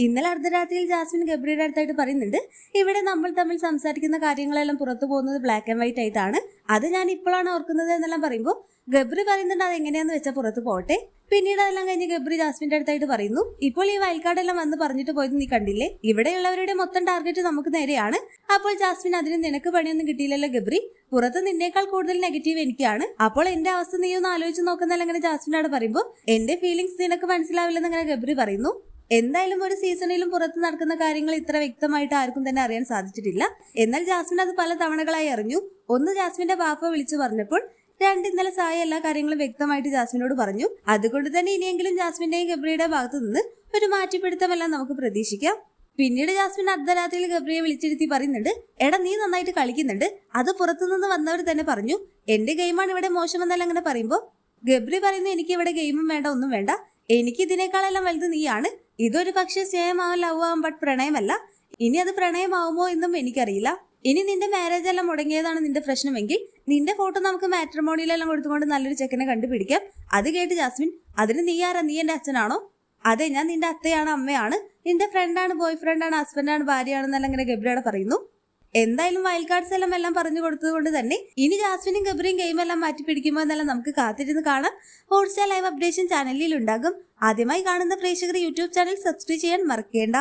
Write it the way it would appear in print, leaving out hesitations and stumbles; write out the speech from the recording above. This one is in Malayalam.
ഇന്നലെ അർദ്ധരാത്രിയിൽ ജാസ്മിൻ ഗബ്രിയുടെ അടുത്തായിട്ട് പറയുന്നുണ്ട്, ഇവിടെ നമ്മൾ തമ്മിൽ സംസാരിക്കുന്ന കാര്യങ്ങളെല്ലാം പുറത്തു പോകുന്നത് ബ്ലാക്ക് ആൻഡ് വൈറ്റ് ആയിട്ടാണ്, അത് ഞാൻ ഇപ്പോഴാണ് ഓർക്കുന്നത് എന്നെല്ലാം പറയുമ്പോൾ ഗബ്രി പറയുന്നുണ്ട് അത് എങ്ങനെയാന്ന് വെച്ചാൽ പുറത്ത് പോട്ടെ. പിന്നീട് അതെല്ലാം കഴിഞ്ഞ് ഗബ്രി ജാസ്മിന്റെ അടുത്തായിട്ട് പറയുന്നു, ഇപ്പോൾ ഈ വയൽക്കാടെല്ലാം വന്ന് പറഞ്ഞിട്ട് പോയത് നീ കണ്ടില്ലേ, ഇവിടെയുള്ളവരുടെ മൊത്തം ടാർഗറ്റ് നമുക്ക് നേരെയാണ്. അപ്പോൾ ജാസ്മിൻ അതിന് നിനക്ക് പണിയൊന്നും കിട്ടിയില്ലല്ലോ ഗബ്രി, പുറത്ത് നിന്നേക്കാൾ കൂടുതൽ നെഗറ്റീവ് എനിക്കാണ്, അപ്പോൾ എന്റെ അവസ്ഥ നീ ഒന്ന് ആലോചിച്ച് നോക്കുന്നല്ല അങ്ങനെ ജാസ്മിനോട് പറയുമ്പോൾ എന്റെ ഫീലിംഗ്സ് നിനക്ക് മനസ്സിലാവില്ലെന്ന് അങ്ങനെ ഗബ്രി പറയുന്നു. എന്തായാലും ഒരു സീസണിലും പുറത്ത് നടക്കുന്ന കാര്യങ്ങൾ ഇത്ര വ്യക്തമായിട്ട് ആർക്കും തന്നെ അറിയാൻ സാധിച്ചിട്ടില്ല. എന്നാൽ ജാസ്മിൻ അത് പല തവണകളായി അറിഞ്ഞു. ഒന്ന് ജാസ്മിന്റെ ബാപ്പ വിളിച്ചു പറഞ്ഞപ്പോൾ, ഇന്നലെ സായ എല്ലാ കാര്യങ്ങളും വ്യക്തമായിട്ട് ജാസ്മിനോട് പറഞ്ഞു. അതുകൊണ്ട് തന്നെ ഇനിയെങ്കിലും ജാസ്മിന്റെയും ഗബ്രിയുടെ ഭാഗത്തു നിന്ന് ഒരു മാറ്റിപ്പിടുത്തമെല്ലാം നമുക്ക് പ്രതീക്ഷിക്കാം. പിന്നീട് ജാസ്മിൻ അർദ്ധരാത്രിയിൽ ഗബ്രിയെ വിളിച്ചിരുത്തി പറയുന്നുണ്ട്, എടാ നീ നന്നായിട്ട് കളിക്കുന്നുണ്ട്, അത് പുറത്തുനിന്ന് വന്നവർ തന്നെ പറഞ്ഞു, എന്റെ ഗെയിമാണ് ഇവിടെ മോശമെന്നല്ല അങ്ങനെ പറയുമ്പോൾ ഗബ്രി പറയുന്നു, എനിക്ക് ഇവിടെ ഗെയിമും വേണ്ട ഒന്നും വേണ്ട, എനിക്ക് ഇതിനേക്കാളെല്ലാം വലുത് നീയാണ്. ഇതൊരു പക്ഷേ സ്നേഹമാവാൻ ലവ് ആവാം, ബട്ട് പ്രണയമല്ല. ഇനി അത് പ്രണയമാവുമോ എന്നും എനിക്കറിയില്ല. ഇനി നിന്റെ മാരേജ് എല്ലാം മുടങ്ങിയതാണ് നിന്റെ പ്രശ്നമെങ്കിൽ നിന്റെ ഫോട്ടോ നമുക്ക് മാട്രിമോണിയിലെല്ലാം കൊടുത്തുകൊണ്ട് നല്ലൊരു ചെക്കനെ കണ്ടുപിടിക്കാം. അത് കേട്ട് ജാസ്മിൻ, അതിന് നീ ആരാ, നീ എന്റെ അച്ഛനാണോ? അതെ, ഞാൻ നിന്റെ അത്തയാണ്, അമ്മയാണ്, നിന്റെ ഫ്രണ്ടാണ്, ബോയ് ഫ്രണ്ടാണ്, ഹസ്ബൻഡാണ്, ഭാര്യയാണെന്നെല്ലാം ഇങ്ങനെ ഗബ്രിയോടെ പറയുന്നു. എന്തായാലും വൈൽഡ് കാർഡ്സ് എല്ലാം പറഞ്ഞു കൊടുത്തതുകൊണ്ട് തന്നെ ഇനി ജാസ്മിനും ഗബ്രിയും ഗെയിം എല്ലാം മാറ്റി പിടിക്കുമോ എന്നെല്ലാം നമുക്ക് കാത്തിരുന്ന് കാണാം. ഹോട്ട്സ്റ്റാർ ലൈവ് അപ്ഡേഷൻ ചാനലിൽ ഉണ്ടാകും. ആദ്യമായി കാണുന്ന പ്രേക്ഷകർ യൂട്യൂബ് ചാനൽ സബ്സ്ക്രൈബ് ചെയ്യാൻ മറക്കേണ്ട.